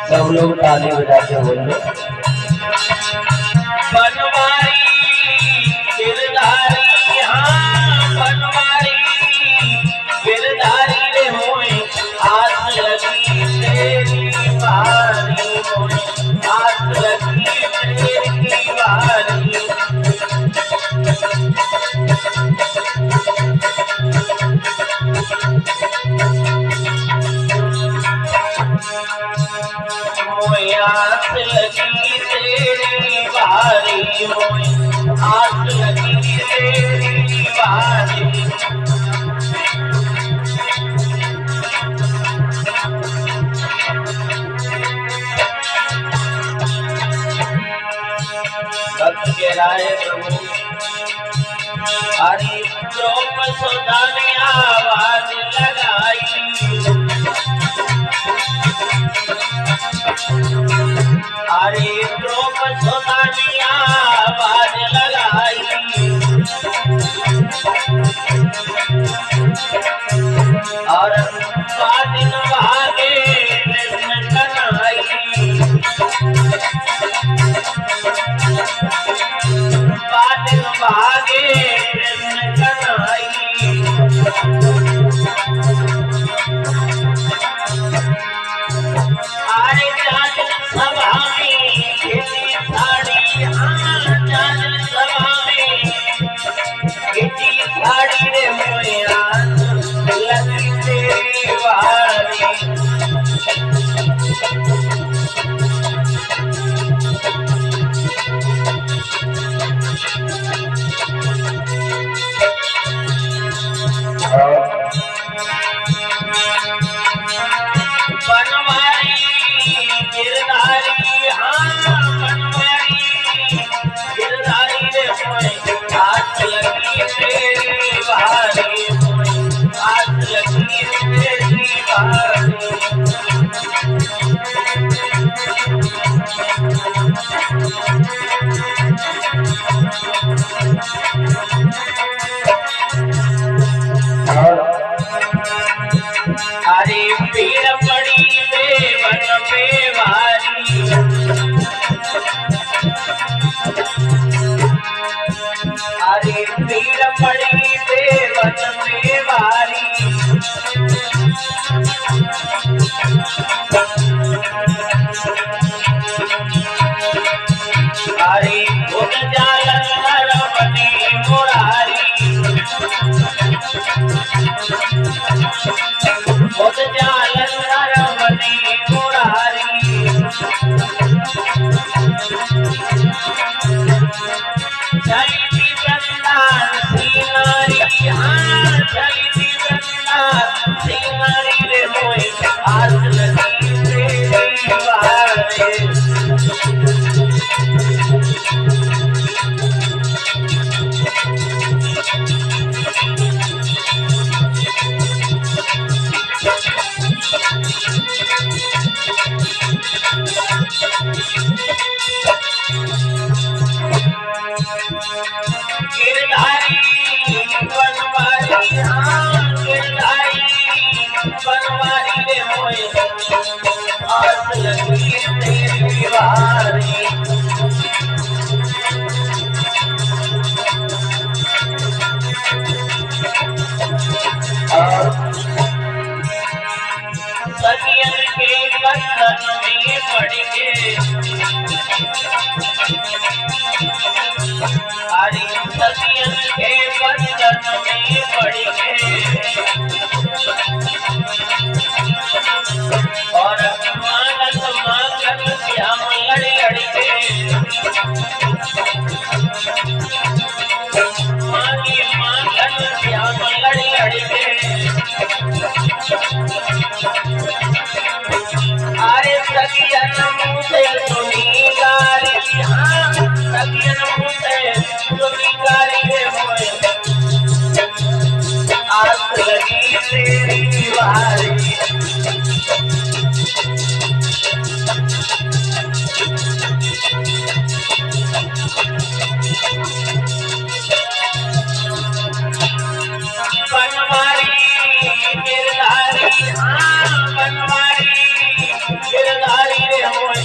सब लोग ताली बजा के बोलो। बनवारी गिरधारी, हाँ बनवारी गिरधारी रे होए, आस लगी तेरी बारी होए, आस लगी तेरी बारी। आस लगी तेरी बारी होए, आस लगी तेरी बारी। भक्त के राय प्रभु हरि द्रोप सुधा ने आवाज लगाई, हरे द्रोप सुधा ने आवाज लगाई। और बादिन भागे कृष्ण कन्हई, बादिन भागे कृष्ण कन्हई। आरे जाजन सभा में खेती साड़ी, हाँ जाजन सभा में खेती साड़ी रे होए, आस लगी तेरी बारी। बनवारी गिरधारी, हाँ बनवारी गिरधारी रे होए, आस लगी तेरी बारी होए, आस लगी तेरी बारी। हरे पीड़ पड़ी देवन में भारी, हरे पीड़ पड़ी देवन में भारी। हरे खुद जालन बने मुरारी, खुद जालन बने मुरारी। चलती बंदान सिंगारी, हाँ चलती बंदान सिंगारी रे होए, आस लगी तेरी बारी। गिरधारी बनवारी, हाँ गिरधारी बनवारी रे होए, आस लगी तेरी बारी। सखियन के बंधन में पड़ के, हरि सखियन के बंधन में पड़ के, और मांगत मांगत श्याम लड़ लड़ के, मांगे मांगत श्याम लड़ लड़ के। सखियन मुझे सुनी गारी, हाँ सखियन मुझे सुनी गारी रे मोए, आस लगी तेरी बारी। बनवारी गिरधारी, हाँ बनवारी गिरधारी रे मोए,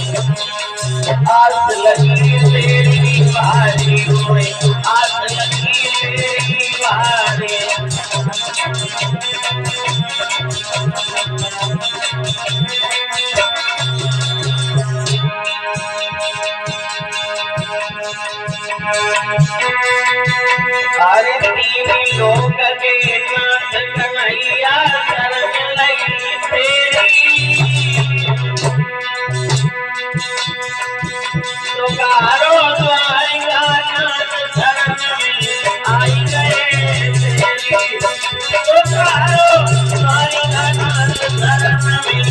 आस लगी तेरी बारी मोए, आस लगी तेरी बारी। अरे तीन लोग के नाथ कन्हैया शरण लगी तेरी, तुकारो द्वारिका नाथ शरण में आई गए तेरी, तुकारो द्वारिका नाथ शरण में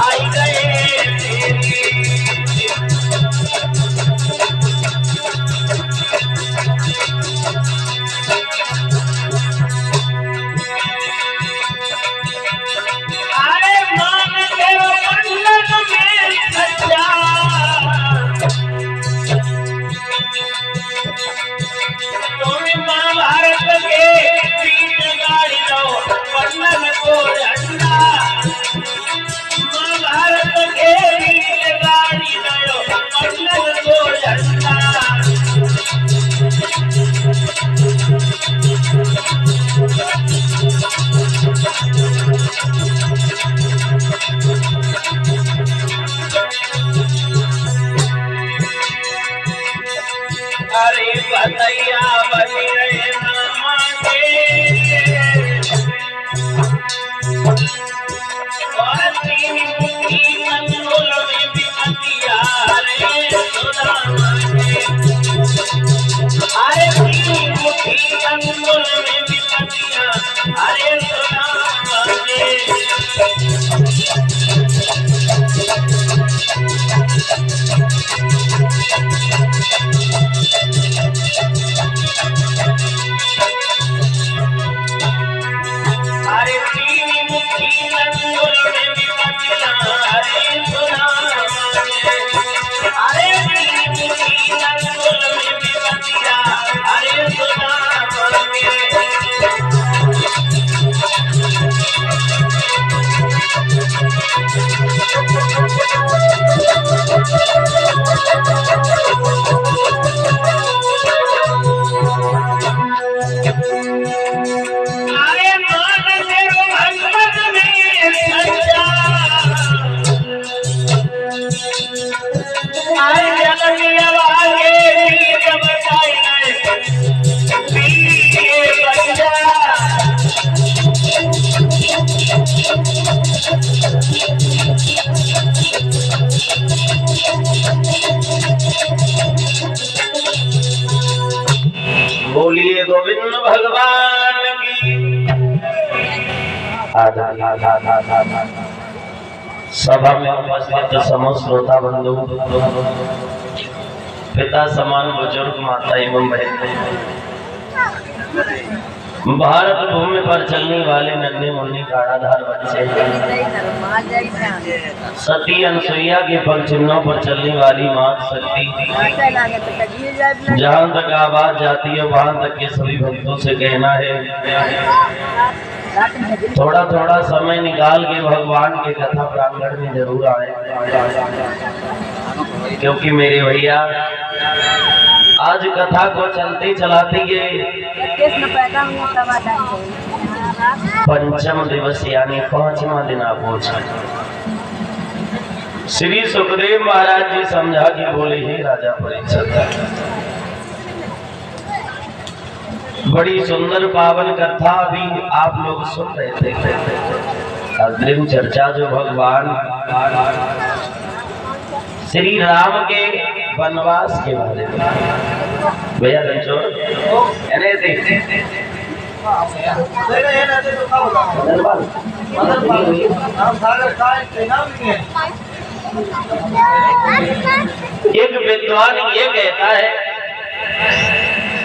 आई गए तेरी। अरे बतैया बनी रहे नामा के, और तीन मुट्ठी कंदोल में बिकतिया रे सुदामा के, अरे तीन मुट्ठी कंदोल में बिकतिया अरे सुदामा के। अरे तीन मुट्ठी कंदोल में बिकतिया अरे सुदामा के, अरे तीन मुट्ठी कंदोल में बिकतिया अरे सुदामा के। बोलिए गोविंद भगवान की। सभा में उपस्थित समस्त श्रोता बंधु, पिता समान बुजुर्ग, माता एवं बहन, भारत भूमि पर चलने वाले नन्हे मुन्ने काड़ाधार बच्चे, सती अनसुईया के पग चिन्हों पर चलने वाली मां शक्ति, जहां तक आवाज जाती है वहां तक के सभी भक्तों से कहना है, थोड़ा थोड़ा समय निकाल के भगवान के कथा प्रांगण में जरूर आए, क्योंकि मेरे भैया आज कथा को चलते चलाते ये पंचम दिवस यानी 5वां दिन आप पहुंचा। श्री सुखदेव महाराज जी समझा के बोले, हे राजा परीक्षित, बड़ी सुंदर पावन कथा अभी आप लोग सुन रहे थे, अग्रिम चर्चा जो भगवान श्री राम के वनवास के बारे में भैया एक विद्वान ये कहता है,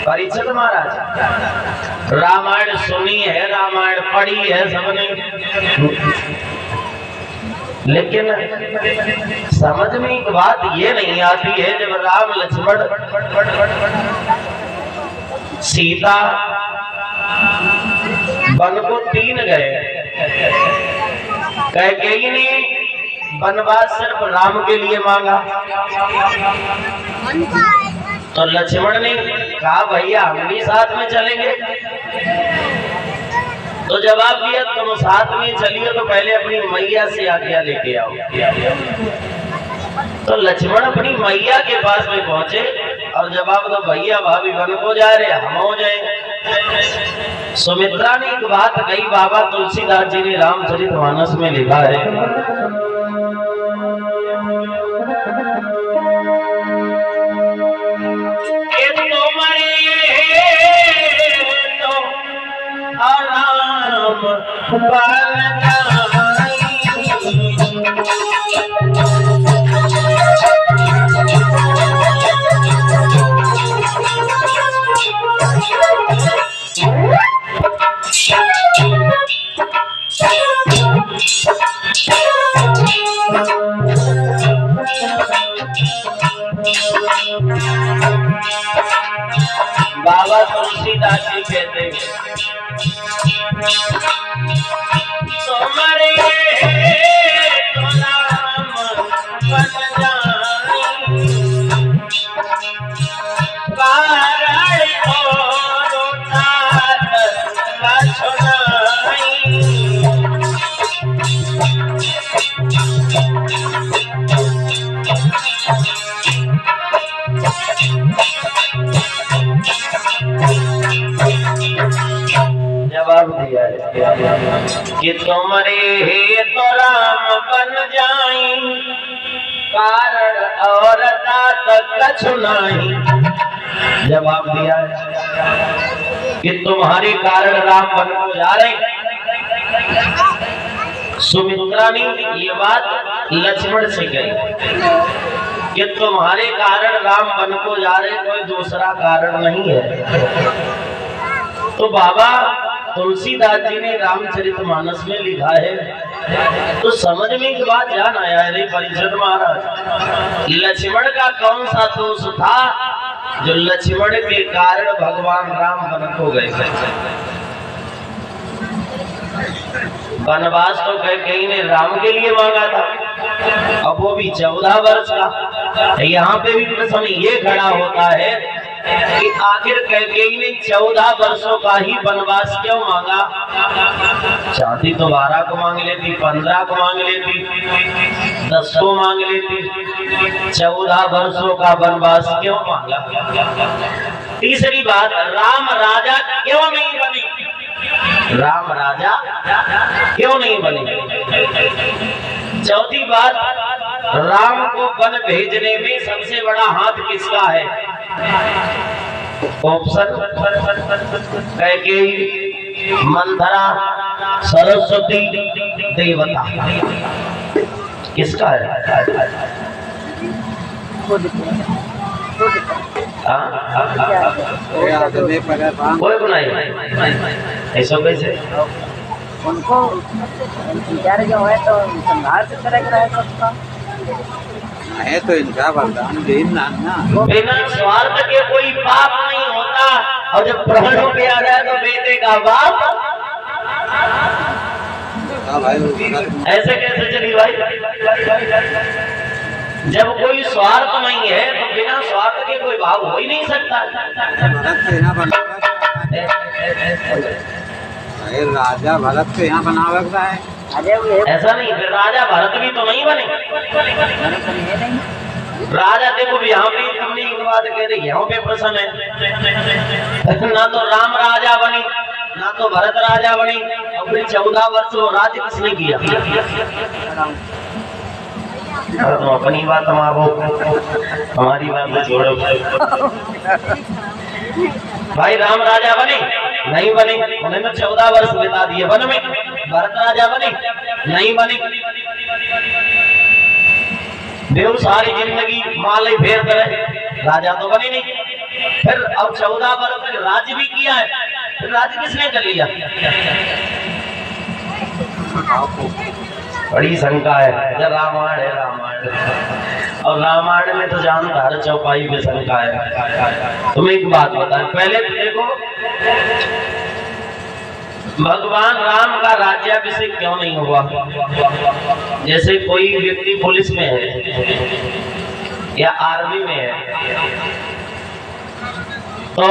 परीक्षित महाराज रामायण सुनी है, रामायण पढ़ी है सबने, लेकिन समझ में एक बात ये नहीं आती है, जब राम लक्ष्मण सीता वन को 3 गए, कैकेयी ने वनवास सिर्फ राम के लिए मांगा, तो लक्ष्मण ने कहा भैया हम भी साथ में चलेंगे। तो जवाब दिया तुम साथ में चलिए तो पहले अपनी मैया से आज्ञा लेके आओ। तो लक्ष्मण अपनी मैया के पास में पहुंचे और जवाब दो भैया भाभी वन को जा रहे हम हो जाए। सुमित्रा ने एक बात कही, बाबा तुलसीदास जी ने रामचरितमानस में लिखा है, बाबा तुलसीदास जी कहते हैं तुम्हारे तो नाम बन जाए कारण और तात बछुनाई। जवाब दिया कि तुम्हारे हे तो राम बन जाई कारण और तात कछु नहीं। जवाब दिया कि तुम्हारे कारण राम बन को जा रहे। सुमित्रा ने ये बात लक्ष्मण से कही कि तुम्हारे कारण राम वन को जा रहे, कोई दूसरा कारण नहीं है। तो बाबा तुलसीदास जी ने रामचरितमानस में लिखा है, तो समझ में एक बात जान आया है परीक्षित महाराज, लक्ष्मण का कौन सा दोष था जो लक्ष्मण के कारण भगवान राम वन को गए। वनवास तो कैकेयी ने राम के लिए मांगा था, अब वो भी 14 वर्ष का। यहाँ पे भी प्रश्न ये खड़ा होता है कि आखिर कैकेयी ने 14 वर्षों का ही वनवास क्यों मांगा? चाहती तो 12 को मांग लेती, 15 को मांग लेती, 10 को मांग लेती, 14 वर्षों का वनवास क्यों मांगा? तीसरी बात, राम राजा क्यों नहीं बने? राम राजा क्यों नहीं बने? चौथी बात, राम को वन भेजने में सबसे बड़ा हाथ किसका है? ऑप्शन कैकेयी, मंथरा, सरस्वती, देवता। किसका है? कोई को नहीं, ऐसा कैसे? उनको विचार जो है तो संघर्ष करेगा है है तो इनका वरदान देना ना, बिना स्वार्थ के कोई पाप नहीं होता, और जब प्राणों पे आ जाए तो बेटे का बाप। ऐसे कैसे चली भाई? जब कोई स्वार्थ नहीं है तो बिना स्वार्थ के कोई भाव हो ही नहीं सकता। राजा भरत तो यहाँ बनावा है, ऐसा नहीं, फिर राजा भरत भी तो नहीं बने। राजा देखो भी यहाँ पे तुमने एक बात कह रही, यहाँ पे प्रश्न है ना तो राम राजा बने ना तो भरत राजा बने, और फिर 14 वर्ष वो राज्य किसने किया? तो अपनी बात हमारी बात में छोड़ो भाई। राम राजा बने नहीं बने, उन्होंने 14 वर्ष बिता दिए वन में। भरत राजा बने नहीं बने। देव सारी जिंदगी माले फेरते रहे, राजा तो बने नहीं। फिर अब 14 वर्ष तक राज्य भी किया है, फिर राज्य किसने कर लिया? बड़ी शंका है। जब रामायण है, रामायण और रामायण में तो जानता हर चौपाई में शंका है। तुम्हें एक बात बताएं, पहले तो देखो भगवान राम का राज्याभिषेक क्यों नहीं हुआ? जैसे कोई व्यक्ति पुलिस में है या आर्मी में है, तो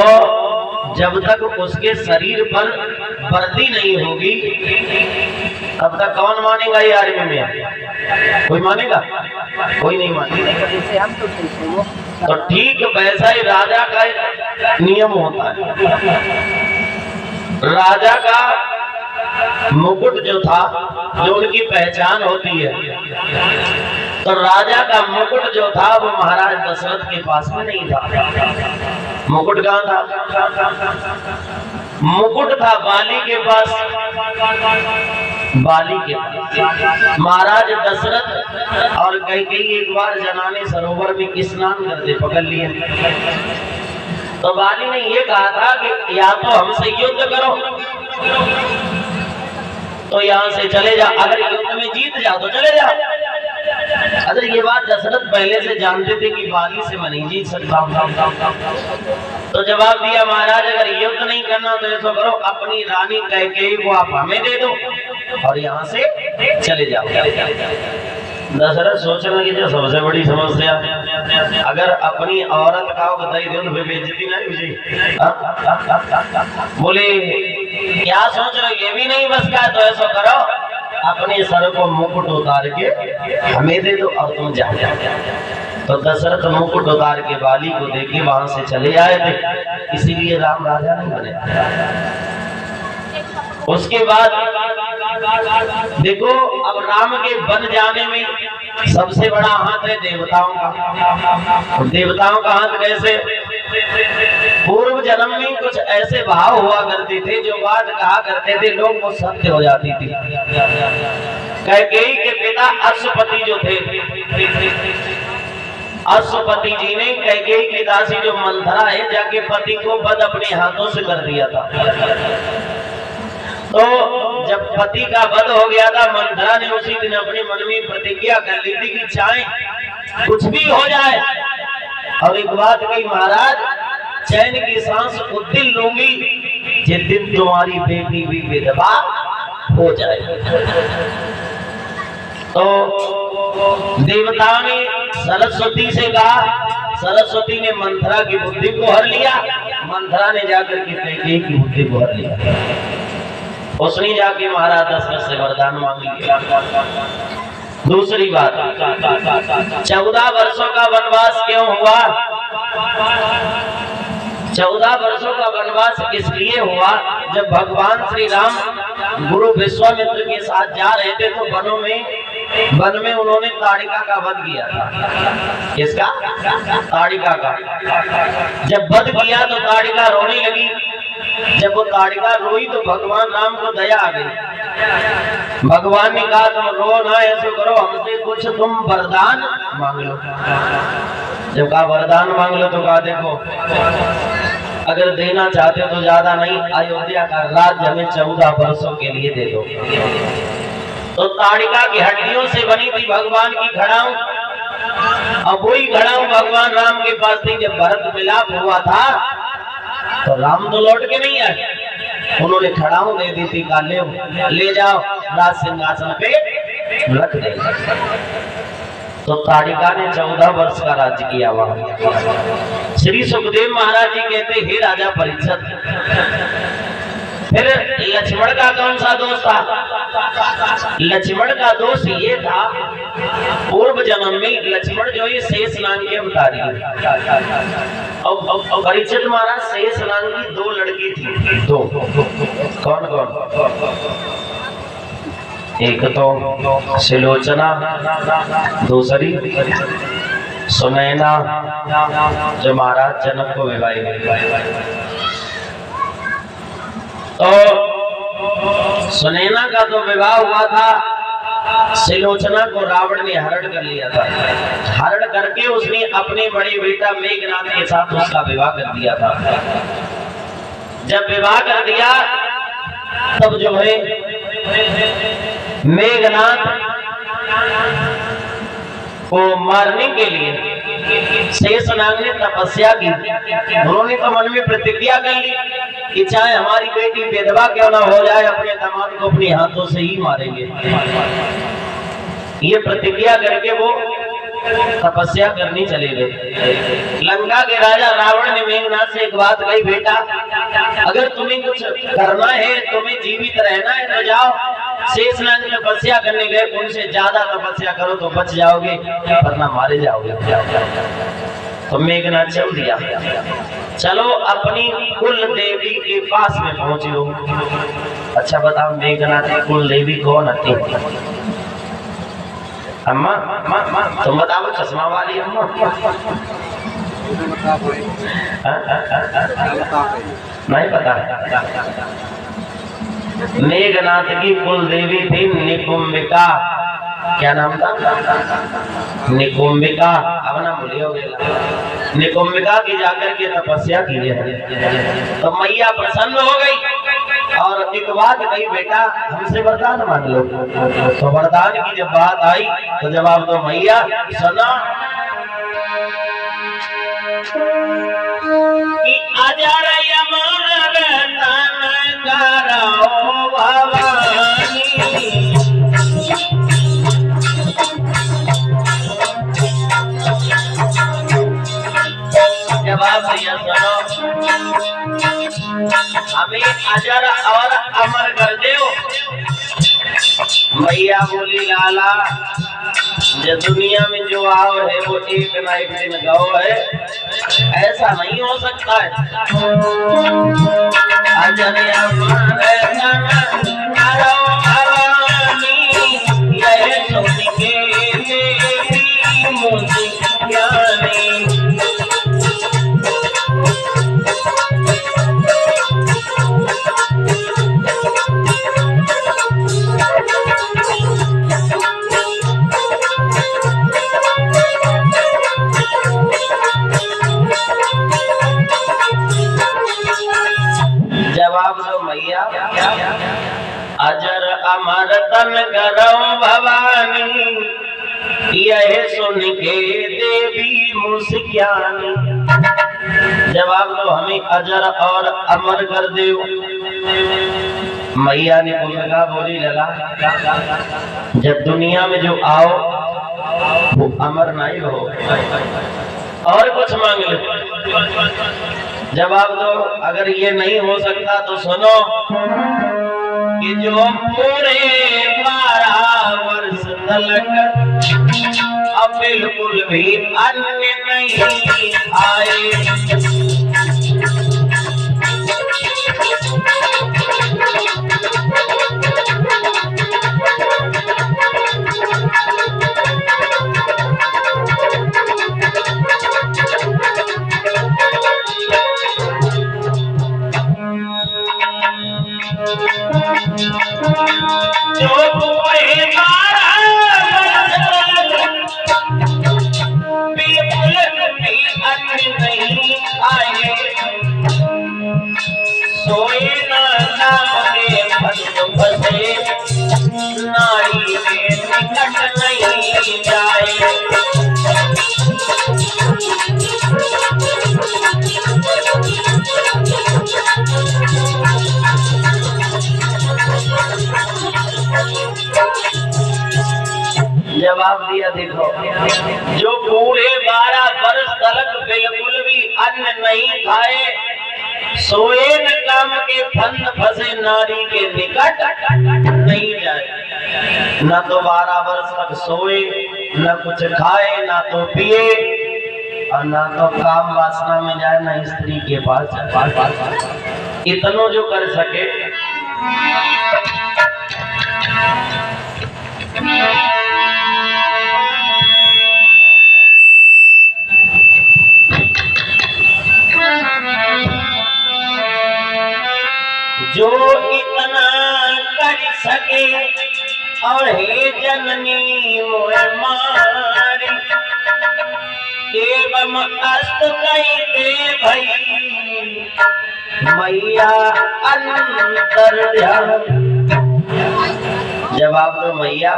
जब तक उसके शरीर पर वर्दी नहीं होगी तब तक कौन मानेगा ये आर्मी में? कोई मानेगा? कोई नहीं मानेगा। तो ठीक वैसा ही राजा का नियम होता है। राजा का मुकुट जो था, जो उनकी पहचान होती है, तो राजा का मुकुट जो था वो महाराज दशरथ के पास में नहीं था। मुकुट कहाँ था? मुकुट था बाली के पास। बाली के पास महाराज दशरथ और कैकेयी एक बार जनाने सरोवर में स्नान करते पकड़ लिए। तो बाली ने ये कहा था कि या तो हमसे युद्ध करो तो यहाँ से चले जाओ, अगर युद्ध में जीत जाओ तो चले जाओ। अगर ये बात दशरथ पहले से जानते थे कि बाली से मैं नहीं जीत सकता, तो जवाब दिया महाराज अगर युद्ध नहीं करना तो ऐसा करो, अपनी रानी कैकेयी को आप हमें दे दो और यहाँ से चले जाओ। दशरथ सोचने की जो सबसे बड़ी समस्या, अगर अपनी औरत का बताई दो तो बेइज्जती नहीं हुई। बोले क्या सोच रहे, ये भी नहीं बस का, तो ऐसा करो अपने सर को मुकुट उतार के हमें दे दो और तुम जाओ। तो दशरथ मुकुट उतार के बाली को देके वहां से चले आए थे, इसीलिए राम राजा नहीं बने। उसके बाद देखो अब राम के बन जाने में सबसे बड़ा हाथ है देवताओं का। देवताओं का हाथ कैसे? पूर्व जन्म में कुछ ऐसे भाव हुआ करते थे, जो बात कहा करते थे लोग वो सत्य हो जाती थी। कैकेयी के पिता अश्वपति जो थे, अश्वपति जी ने कैकेयी की दासी जो मंथरा है जाके पति को वध अपने हाथों से कर दिया था। तो जब पति का वध हो गया था, मंथरा ने उसी दिन अपने मन में प्रतिज्ञा कर ली थी कि चाहे कुछ भी हो जाए, और एक बात कही महाराज चैन की सांस उस दिन लूंगी जिस दिन तुम्हारी बेटी भी विधवा हो जाए। तो देवताओं ने सरस्वती से कहा, सरस्वती ने मंथरा की बुद्धि को हर लिया, मंथरा ने जाकर के कैकेयी की बुद्धि को हर लिया। उसने जाके महाराज दशरथ से वरदान मांग लिया। दूसरी बात, 14 वर्षों का वनवास क्यों हुआ? 14 वर्षों का वनवास इसलिए हुआ, जब भगवान श्री राम गुरु विश्वामित्र के साथ जा रहे थे तो वन में उन्होंने ताड़िका का वध किया था। किसका? ताड़िका का। जब वध किया तो ताड़िका रोने लगी। जब वो ताड़िका रोई तो भगवान राम को दया आ गई। भगवान ने कहा तुम रो ना, ऐसे करो हमसे कुछ तुम वरदान मांग लो। जब कहा वरदान मांग लो तो कहा देखो अगर देना चाहते हो तो ज्यादा नहीं, अयोध्या का राज्य हमें 14 वर्षों के लिए दे दो। तो ताड़िका की हड्डियों से बनी थी भगवान की घड़ाऊ, अब वही घड़ाऊ भगवान राम के पास थी। जब भरत मिलाप हुआ था तो राम तो लौट के नहीं आए, उन्होंने खड़ाऊ दे दी थी, का ले जाओ राज सिंहासन पे रख दे। तो ताड़िका ने 14 वर्ष का राज्य किया वहां। श्री सुखदेव महाराज जी कहते हे राजा परीक्षित, फिर लक्ष्मण का कौन सा दोष था? लक्ष्मण का दोष ये था, पूर्व जन्म में लक्ष्मण जो ये शेष नाग के अवतारी है। और परीक्षित महाराज शेष नाग की 2 लड़की थी। 2 कौन कौन? एक तो सुलोचना, दूसरी सुनैना जो महाराज जनक को विवाही हुई। तो सुनैना का तो विवाह हुआ था सिलोचना को रावण ने हरण कर लिया था। हरण करके उसने अपने बड़े बेटा मेघनाथ के साथ उसका विवाह कर दिया था। जब विवाह कर दिया तब जो है मेघनाथ को मारने के लिए शेषनाग ने तपस्या की। उन्होंने तो मन में प्रतिज्ञा कर ली कि चाहे हमारी बेटी विधवा क्यों ना हो जाए, अपने दामाद को अपने हाथों से ही मारेंगे। ये प्रतिज्ञा करके वो तपस्या करनी चले गए। लंका के राजा रावण ने मेघनाथ से एक बात कही, बेटा अगर तुम्हें कुछ करना है, तुम्हें जीवित रहना है तो जाओ शेषनाग तपस्या करने गए, उनसे ज्यादा तपस्या करो तो बच जाओगे वरना मारे जाओगे। तो मेघनाथ चल दिया। चलो अपनी कुल देवी के पास में पहुंचे हो। अच्छा बताओ मेघनाथ की कुल देवी कौन थी? अम्मा तुम बताओ, चश्मा वाली अम्मा। नहीं पता। मेघनाथ की कुल देवी थी निकुंबिका। क्या नाम था? निकुंबिका। अब ना भूलियोगे। निकुंबिका की जाकर के तपस्या की है तो मैया प्रसन्न हो गई और एक बात कही, बेटा हमसे वरदान मांग लो। तो वरदान की जब बात आई तो जवाब दो मैया। सुना कि अजर यमन तन करो भवानी, जवाब दिया सुनो हमें अजर और अमर कर दो। मैया बोली लाला जो दुनिया में जो आओ है वो एक ना एक दिन गौ है, ऐसा नहीं हो सकता है। अजर अमर करो भवानी, यह सुन के देवी मुझे ज्ञानी। जवाब दो मैया। अजर अमर तन करो भवानी, यह सुन के देवी मुस्क्यानी। जवाब दो हमें अजर और अमर कर दो। मैया ने बोला बोली लला जब दुनिया में जो आओ वो अमर नहीं हो, और कुछ मांग लो। जवाब दो अगर ये नहीं हो सकता तो सुनो कि जो पूरे 12 वर्ष तलक अब बिल्कुल भी अन्न नहीं आए, जो पूरे 12 बिल्कुल भी अन्न नहीं आए, सोए ना सामने फंसे नारी के निकट नहीं जाए। जवाब दिया देखो जो पूरे 12 वर्ष तक बिल्कुल भी अन्न नहीं खाए, सोए न काम के फंद फंसे नारी के निकट नहीं जाए। न तो 12 वर्ष तक सोए, न कुछ खाए, न तो पिए, और न तो काम वासना में जाए, न स्त्री के पास। इतनो जो कर सके जो इतना कर सके और हे जननी मोह मारी एवं अस्त कहते भई मैया अंतर ध्यान। जवाब दो मैया,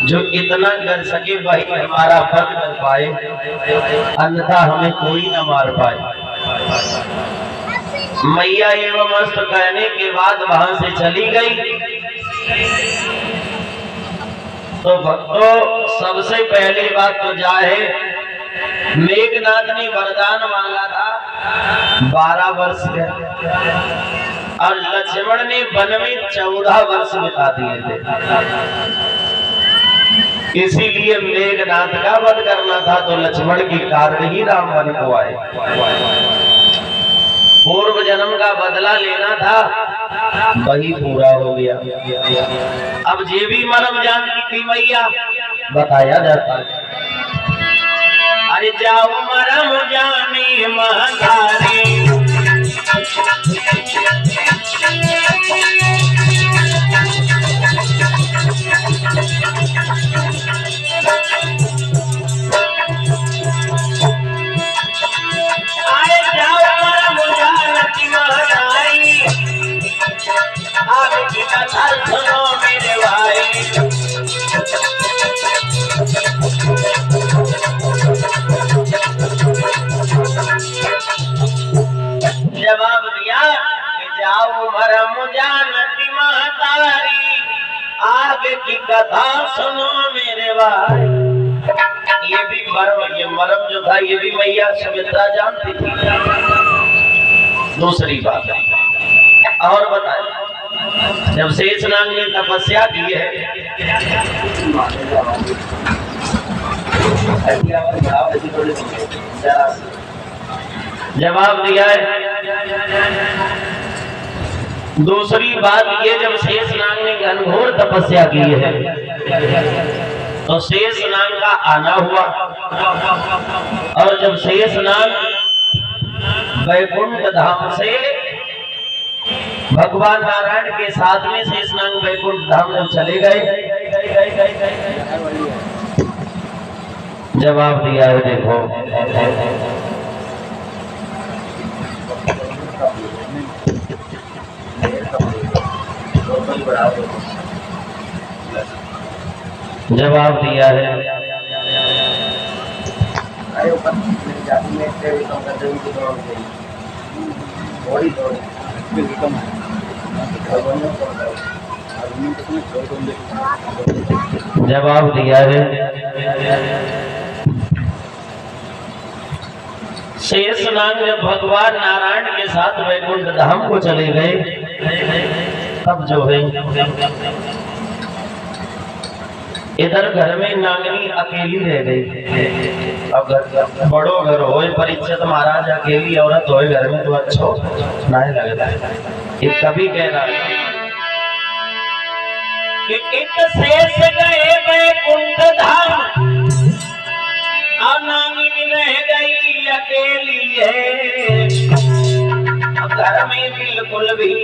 जो इतना कर सके वही हमारा वध कर पाए, अन्यथा हमें कोई न मार पाए। मैया एवं मस्त कहने के बाद वहां से चली गई। तो भक्तों, सबसे पहली बात तो जाए, मेघनाथ ने वरदान मांगा था 12 वर्ष के, और लक्ष्मण ने वन में 14 वर्ष बिता दिए थे। इसीलिए मेघनाथ का वध करना था, तो लक्ष्मण के कारण ही राम वन को आए। पूर्व जन्म का बदला लेना था, वही पूरा हो गया। अब जे भी मरम जानती थी मैया, बताया जाता है। अरे जाओ मरम जाने महातारे, अरे जाओ मरम जानती महातारी, आपकी कथा सुनो मेरे भाई। जवाब दिया कि जाओ मरम जानती महतारी, आगे की कथा सुनो मेरे भाई। ये भी मरम, ये मरम जो था ये भी मैया सुमित्रा जानती थी। दूसरी बात और बताए, जब शेषनाग ने तपस्या की है, जवाब दिया है। दूसरी बात ये, जब शेषनाग ने घनघोर तपस्या की है, तो शेषनाग का आना हुआ। और जब शेषनाग वैकुंठ धाम से भगवान नारायण के साथ में शेषनाग वैकुंठ धाम में चले गए, जवाब दिया है। देखो, जवाब दिया है। जवाब दिया है। शेषनाग जब भगवान नारायण के साथ वैकुंठ धाम को चले गए, तब जो है इधर घर में नागनी अकेली रह गई। अब बड़ो घर हो, परीक्षित महाराज अकेली औरत हो घर में, तो अच्छो नहीं लगता। ये कभी कह रहा है कि एक शेष गए वैकुंठ धाम, और नागिनी रह गई अकेली है। घर में बिल्कुल भी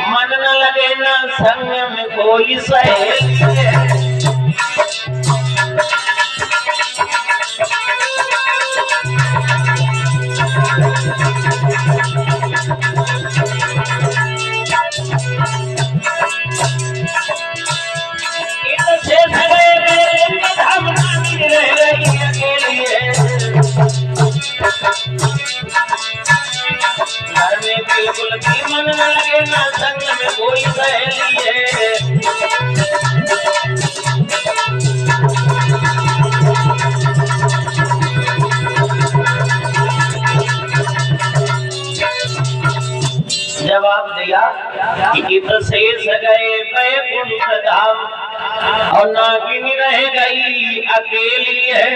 मन न लगे, ना संग में कोई सहेली। घर में बिल्कुल भी मन न लगे, ना संग में कोई सहेली है। जवाब दिया कि इत शेष गए वैकुंठ धाम, और नागिनी रह गई अकेली है।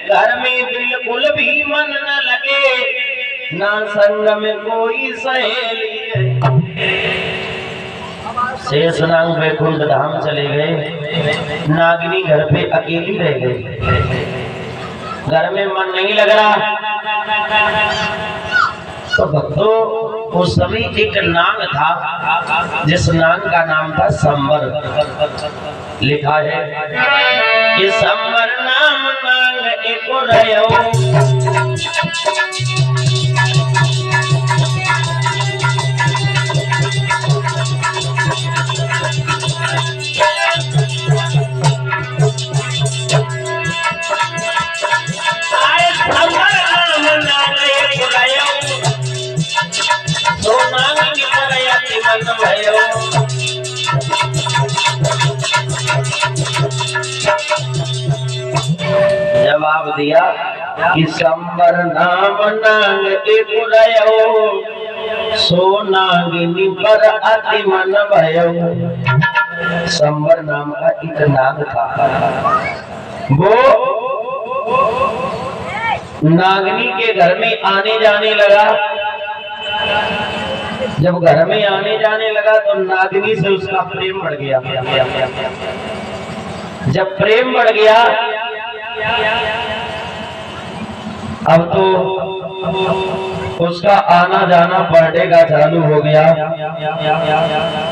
घर में बिल्कुल भी मन न लगे, ना संग में कोई सहेली है। शेषनाग वैकुंठ धाम चले गए, नागिनी घर पे अकेली रह गई। घर में मन नहीं लग रहा। तो भक्तों, उस समय एक नाग था जिस नाग का नाम था संबर। लिखा है कि संबर नाम नाग एक रयो, जवाब दिया कि संबर नाम नाग एक रयो, सो नागिनी पर अति मन भयो। संबर नाम का एक नाग था, वो नागिनी के घर में आने जाने लगा। जब घर में आने जाने लगा तो नागिनी से उसका प्रेम बढ़ गया। जब प्रेम बढ़ गया, अब तो उसका आना जाना पर डे का चालू हो गया।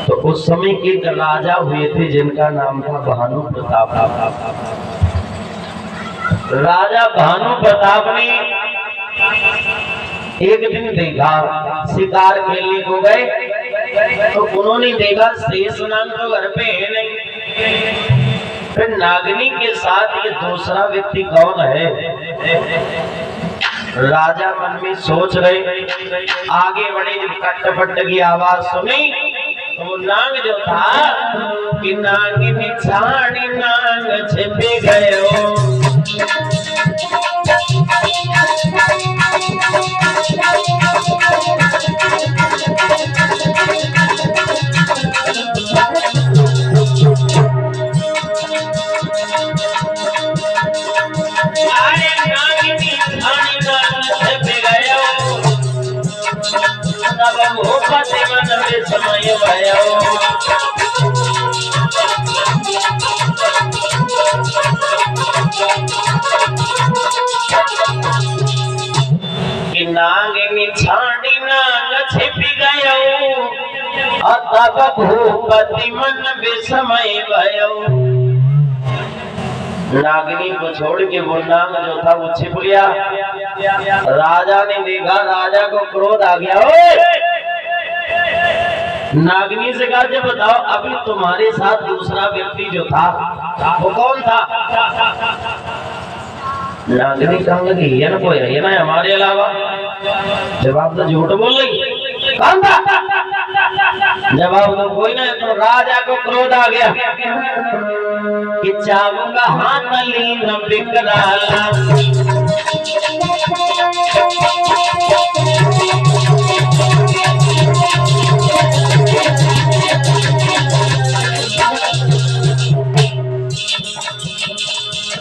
तो उस समय एक राजा हुए थे जिनका नाम था भानु प्रताप। राजा भानु प्रताप ने एक दिन देखा, शिकार खेलने को गए तो उन्होंने देखा शेषनाग तो घर पे है नहीं। फिर नागिनी के साथ ये दूसरा व्यक्ति कौन है? राजा मन में सोच रहे, आगे बढ़े। जब कटपट की आवाज सुनी तो नाग जो था कि नागिनी छाड़ी नाग छिपे गयो। समय भयो कि नागिनी छाड़ी नाग छिपी गयो, तब भूपति मन विस्मय भयो। नागिनी को छोड़ के वो नाग जो था वो छिप गया। राजा ने देखा, राजा को क्रोध आ गया। ओए! नागिनी से कहा, जब बताओ अभी तुम्हारे साथ दूसरा व्यक्ति जो था वो कौन था? नागिनी कहने लगी, ये ना कोई है ना हमारे अलावा। जवाब तो झूठ बोल रही, कौन था? जवाब तो कोई ना। तो राजा को क्रोध आ गया कि चावूंगा हाथ लीन विकराला।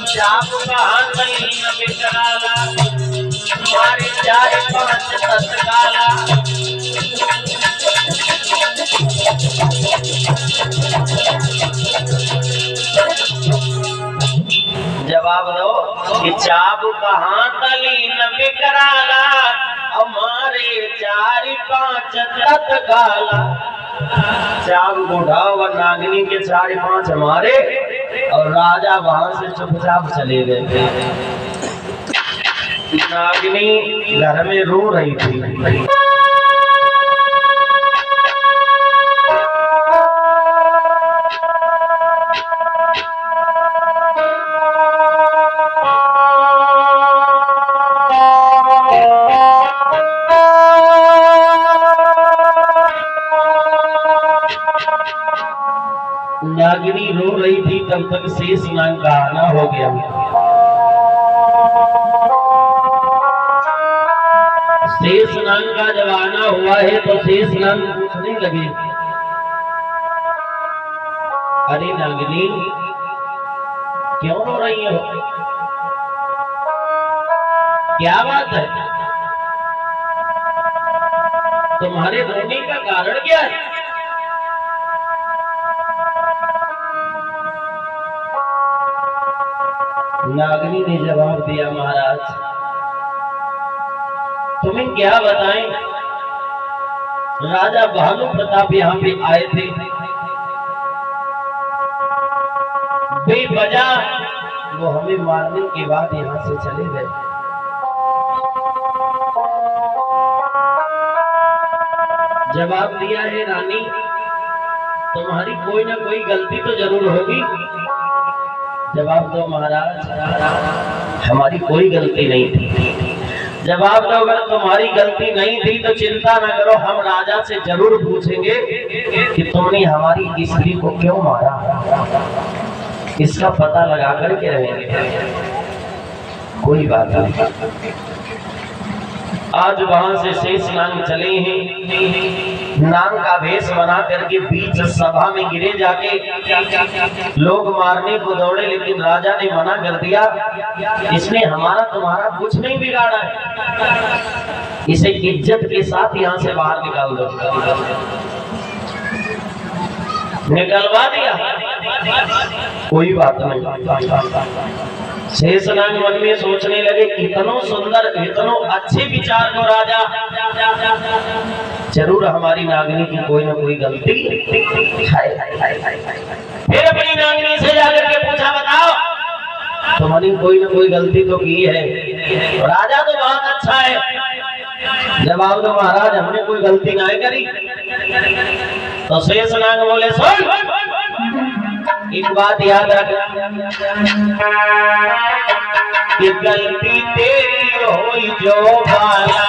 चावूंगा हाथ लीन विकराला, तुम्हारे चार पांच तत्काला। जवाब दो कि चाबुक हाथ लीन विकराला, हमारे चार पांच तत्काला। चाबुक उठाओ और नागिनी के चार पांच हमारे, और राजा वहां से चुपचाप चले गए। नागिनी घर में रो रही थी। नागिनी रो रही थी, तब तक शेषनाग का आना हो गया। शेषनाग का जब आना हुआ है तो शेषनाग पूछने लगे, अरे नागिनी क्यों रो रही हो? क्या बात है? तुम्हारे रोने का कारण क्या है? नागिनी ने जवाब दिया, महाराज तुम्हें क्या बताएं, राजा भानु प्रताप यहाँ पे आए थे। बेवजह वो हमें मारने के बाद यहाँ से चले गए। जवाब दिया है रानी, तुम्हारी कोई ना कोई गलती तो जरूर होगी। जवाब दो महाराज, हमारी कोई गलती नहीं थी। जवाब दो, अगर तुम्हारी गलती नहीं थी तो चिंता न करो, हम राजा से जरूर पूछेंगे कि तुमने हमारी स्त्री को क्यों मारा, इसका पता लगा करके रहेंगे। कोई बात नहीं। आज वहां से शेष नाग चले हैं, नाग का भेष बना करके बीच सभा में गिरे जाके लोग मारने को दौड़े, लेकिन राजा ने मना कर दिया। इसने हमारा तुम्हारा कुछ नहीं बिगाड़ा है, इसे इज्जत के साथ यहाँ से बाहर निकाल दो। निकलवा दिया, कोई बात नहीं। शेषनाग मन में सोचने लगे, इतनो सुंदर इतनो अच्छे विचार को राजा, जरूर हमारी नागिनी की कोई ना कोई गलती है। फिर अपनी नागिनी से जाकर के पूछा, बताओ तुम्हारी कोई ना कोई गलती तो की है। राजा तो बहुत अच्छा है। जवाब दो महाराज, हमने कोई गलती ना करी। तो शेषनाग बोले, सुन एक बात याद रखना कि गलती तेरी होई जो बाला,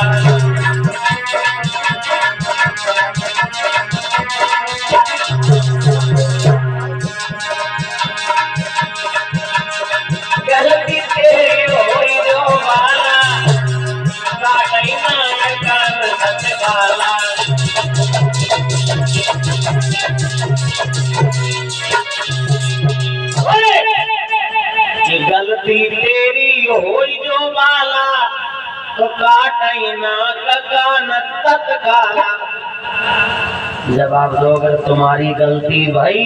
गलती तेरी होई जो बाला, काटई ना कान सच बाला। गलती तेरी होई जो बाला, तो काटई ना कान तत्काला। जवाब दो, अगर तुम्हारी गलती भाई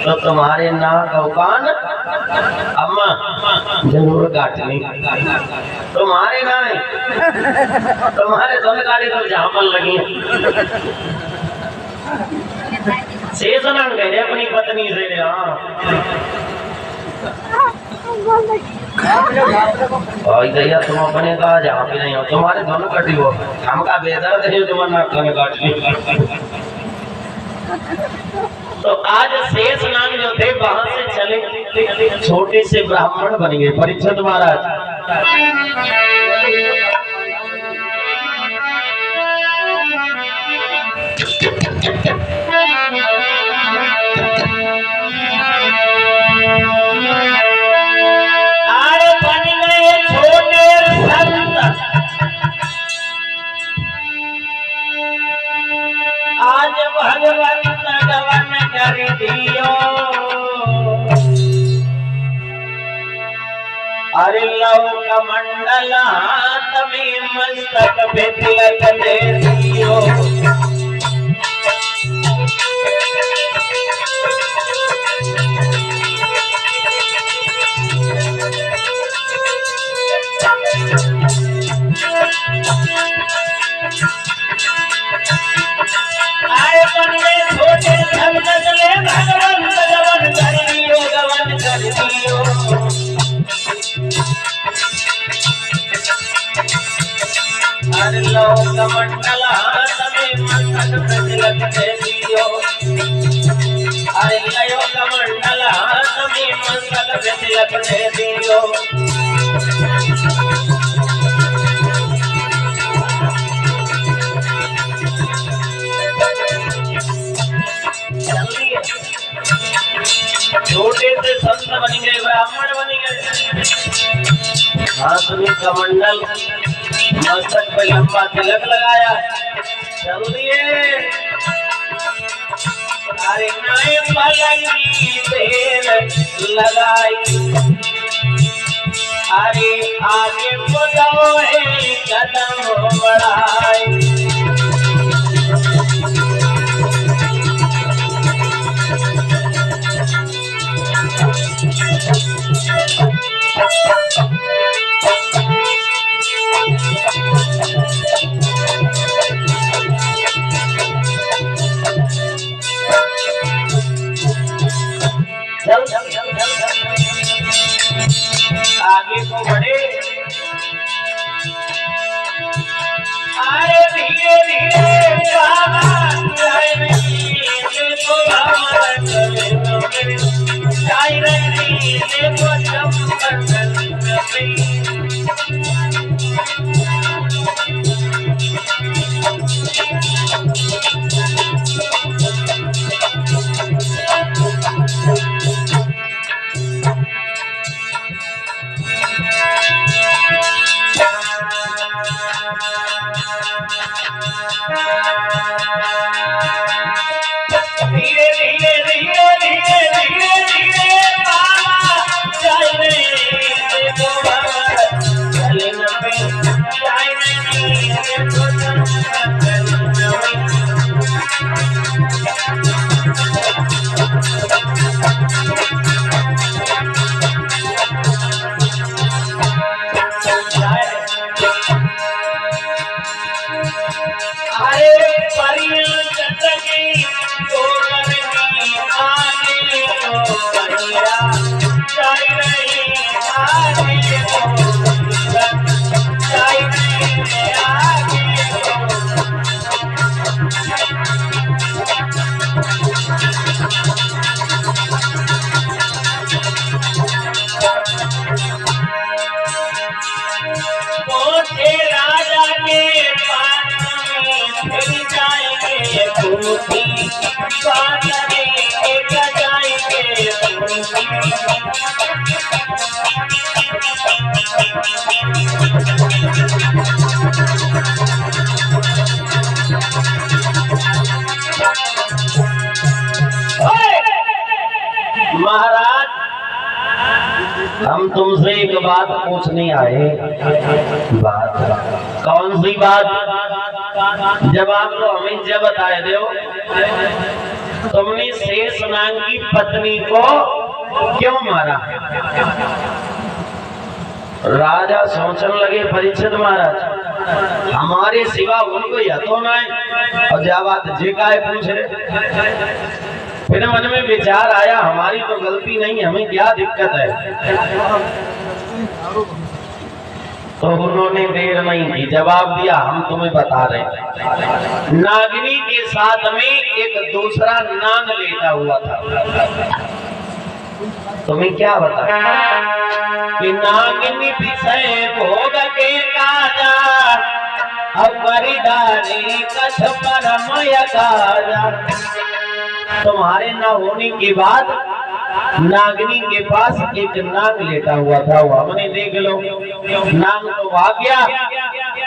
तो तुम्हारे नाक और कान अम्मा जरूर काटनी। तुम्हारे ना तुम्हारे दोनों काटे तो झामल लगी। शेषनाग कह रहे अपनी पत्नी से, भैया तुम अपने कहा जहाँ पे नहीं हो, तुम्हारे दोनों कटी हो, हमका बेदर्द है तुम्हारे नाक में काटनी। तो आज शेषनाग जो थे वहां से चले, छोटे से ब्राह्मण बन गए परीक्षित महाराज। आज भगवंत गवन कर दियो, अरे लौक मंडल हाथ में मस्तक पे तिलक दे दियो। आए मन में छोटे धन चले, भगवंत गवन कर दियो, गवन कर दियो। अरे लौक मंडल हाथ में मस्तक पे तिलक दे दियो, अरे लौक मंडल हाथ में मस्तक पे तिलक दे दियो। छोटे से संत बन गए, ब्राह्मण बन गए, हाथ में कमंडल, मस्तक पे लंबा तिलक लगाया, चल दिए। अरे नए पलंगी तेल लगाई, अरे आगे बढ़े कदम बढ़ाए। को बढ़े। अरे धीरे धीरे महाराज, हम तुमसे एक बात पूछने आए। बात कौन सी बात? जब आप लोग हमें जब बताए दो, तुमने शेष नाग की पत्नी को क्यों मारा? राजा सोचने लगे, परीक्षित महाराज हमारे सिवा उनको यह तो ना है, और जब बात जे का है पूछ रहे। फिर मन में विचार आया, हमारी तो गलती नहीं, हमें क्या दिक्कत है? तो उन्होंने देर नहीं की, जवाब दिया, हम तुम्हें बता रहे। नागिनी के साथ में एक दूसरा नाग लेटा हुआ था। तुम्हें क्या बता कि नागिनी विषय भोग के काजा, अब परिदारी कछ परमय काजा। तुम्हारे न होने के बाद नागिनी के पास एक नाग लेटा हुआ था, वो हमने देख लो, नाग तो भाग गया।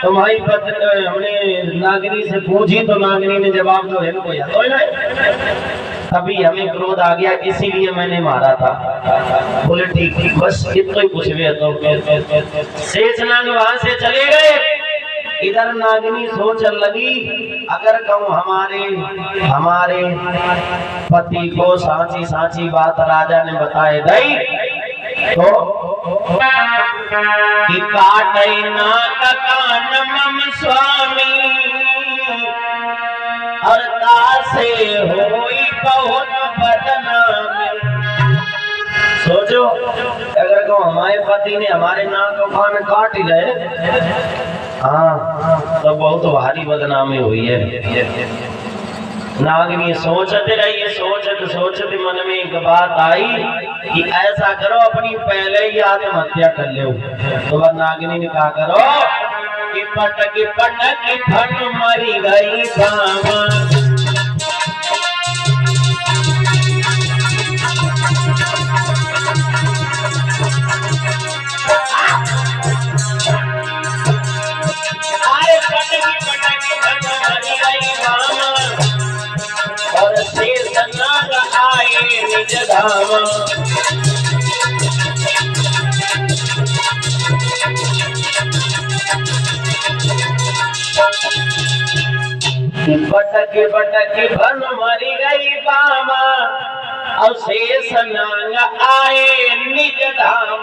तुम्हारी पत्नी हमने नागिनी से पूछी तो नागिनी ने जवाब दो है को तो तभी हमें क्रोध आ गया, इसीलिए मैंने मारा था। बोले ठीक ठीक, बस इतना ही पूछवे। तो शेष नाग वहां से चले गए। इधर नागिनी सोच लगी, अगर कहूँ हमारे पति को सांची सांची बात राजा ने बताए दई तो कि काटे नाग कान मम स्वामी, और तासे होई बहुत बदनामी। सोचो, अगर कहूँ हमारे पति ने हमारे नाक को कान काट ही गए, हाँ तो बहुत भारी बदनामी हुई है। नागिनी सोचते रही, सोचते मन में एक बात आई कि ऐसा करो, अपनी पहले ही आत्महत्या कर लो। तो वह नागिनी ने कहा करो कि पटक पटक फन मरी गई बामा। और शेष नाग आए निज धाम, बटक बटक भन मरी गई बामा, और शेष नाग आए निज धाम।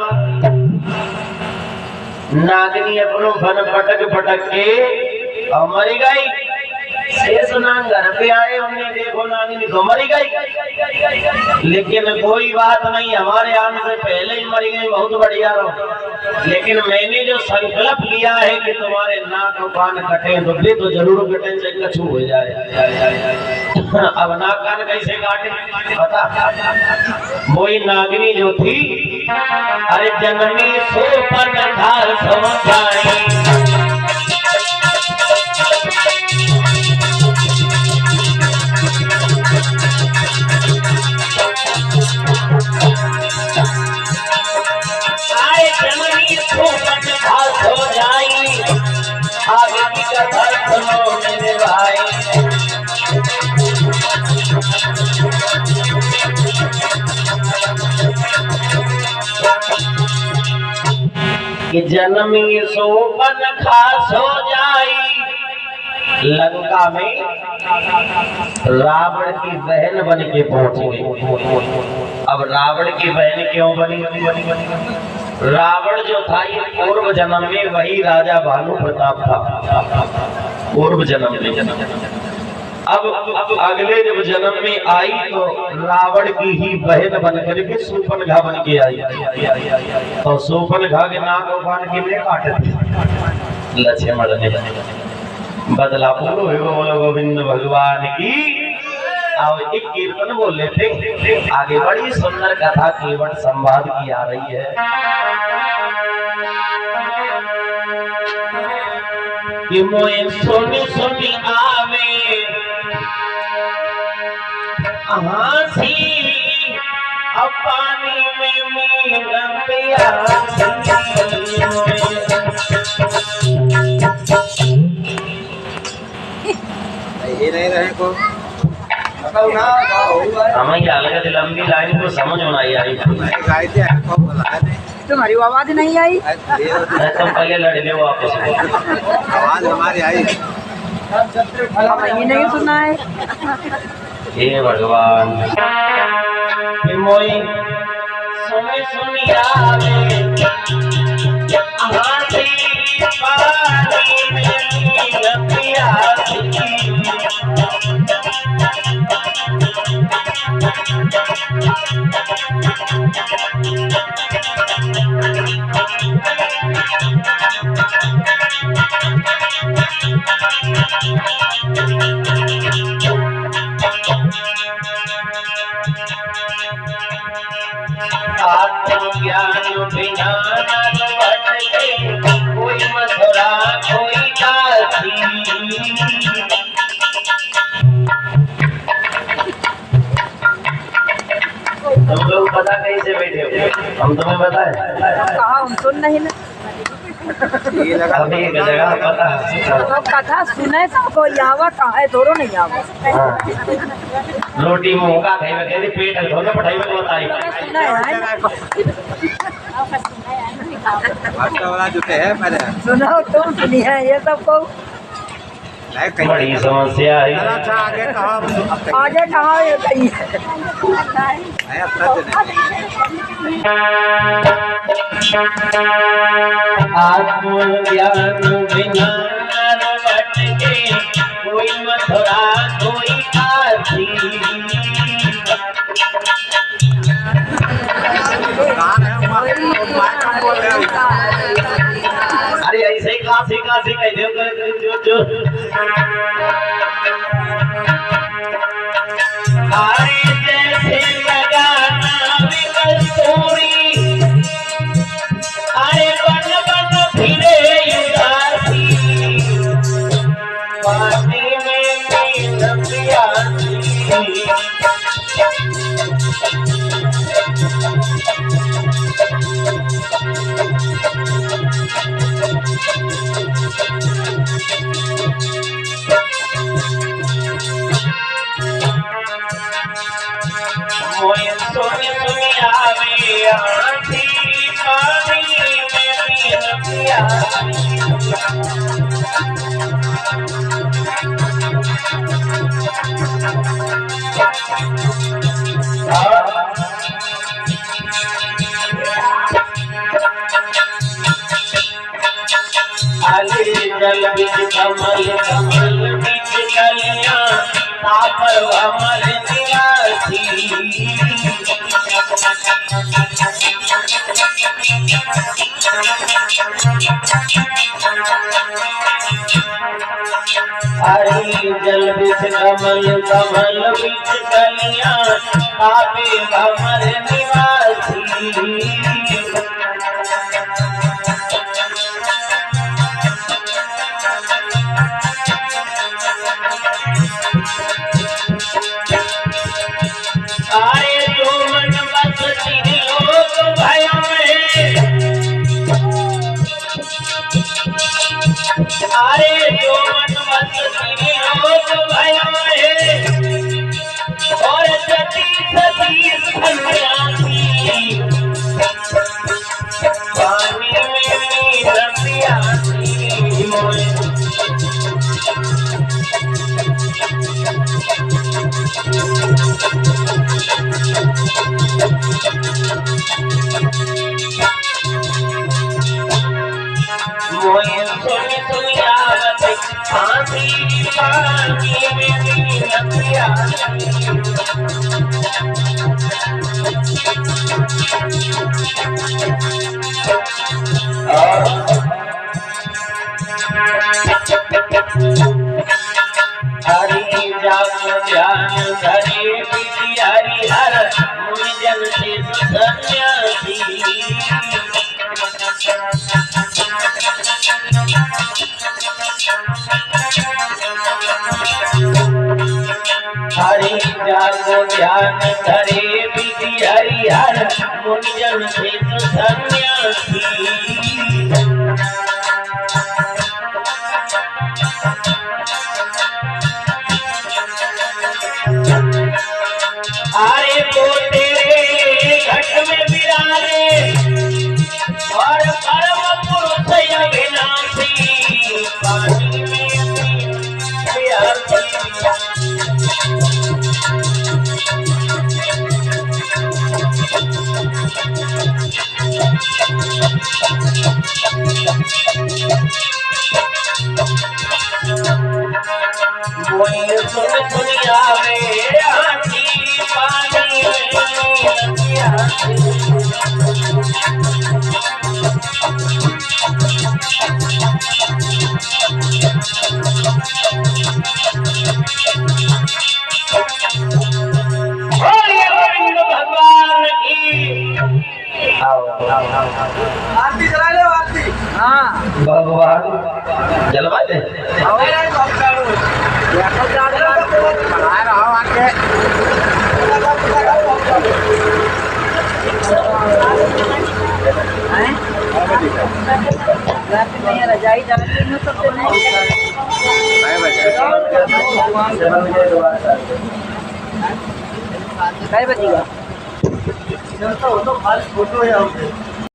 नागिनी अपनो भन पटक पटक के और मरी गई। स्नान घर पे आए, हमने देखो नानी तो मरी गई, लेकिन कोई बात नहीं, हमारे आने से पहले ही मरी गई, बहुत बढ़िया रहो। लेकिन मैंने जो संकल्प लिया है कि तुम्हारे नाक और कान कटे तो वे तो जरूर कटे, चाहे कछु हो जाए। अब नाक कान कैसे काटे पता? वही नागिनी जो थी, अरे जननी सोपन धार समझाई, हो जाई, आगे की कथा सुनो मेरे भाई। कि जन्मी सोपन खास हो जाई, लंका में रावण की बहन बन के पहुंच गई। अब रावण की बहन क्यों बनी? रावण जो था ये पूर्व जन्म में वही राजा भानु प्रताप था, पूर्व जन्म में। अब अगले जब जन्म में आई तो रावण की ही बहन बन करके शूर्पणखा बन के आई। तो शूर्पणखा के नाक और कान के लिए काटे थे लक्ष्मण ने। बदला बोलो गोविंद भगवान की। अब एक कीर्तन बोल लेते, आगे बड़ी सुंदर कथा केवट संवाद की आ रही है। कि मोए सुनी सुनी आवे हंसी, अब पानी में मीन प्यासी। ये नहीं रहे को हमें क्या लगा थी लंबी लाइन को समझ होना आई। तुम्हारी आवाज नहीं आई? तुम पहले लड़ ले आपस में, आवाज हमारी आई, नहीं सुना है। हे भगवान मोई सुनी सुनी आवे हंसी, पानी में मीन प्यासी। आत्मज्ञान बिना न भटके, कोई मथुरा कोई काशी। तुम लोग पता कैसे बैठे हो? हम तुम्हें बताएं? कहा हम सुन नहीं ना, अभी एक जगह पता है कथा सुने सबको आवा, कहा थोड़ो नहीं आवा। रोटी मुंह का खाई में कहती पेट धोने पढ़ाई में बताई सुना है सुनाओ, तुम सुनी है ये सबको। बड़ी समस्या है। आगे कहा ये कहीं आत्मज्ञान बिना न भटके, कोई मथुरा कोई काशी। अरे ऐसे ही काशी काशी कहते हो जो अरे जैसे लगाना कस्तूरी, अरे बन बन फिरे उदासी, पानी में मीन प्यासी। मोए सुनी सुनी आवे हंसी, पानी में मीन प्यासी। आले जल बिच कमल, कमल बिच कलिया। तापर हमारे निवासी हरी जल बिच कमल कमल बिच कलियां तापे हमारे निवासी आए जो मन बसती लोग भया में आए जो मन बसती लोग भया में और सती सती सन्यासी पानी में रतियासी मोए मोए सुन सुन आवत आंधी पानी में रतियासी हरि जाप ध्यान धरे विधि हरि हर मुनि जन से सन्यासी हरि जाप ध्यान धरे विधि हरि हर मुनि जन से सन्यासी आरे तो तेरे घट में विराजे और परम पुरुष अविनाशी पानी में प्यासी मोए सुन सुन आवे हाथी पानी में प्यासी भगवान की आरती चला ले आरती। हाँ भगवान जलवा दे बना रहा हूँ आके रजाई कई बजेगा? तो खाली फोटो है।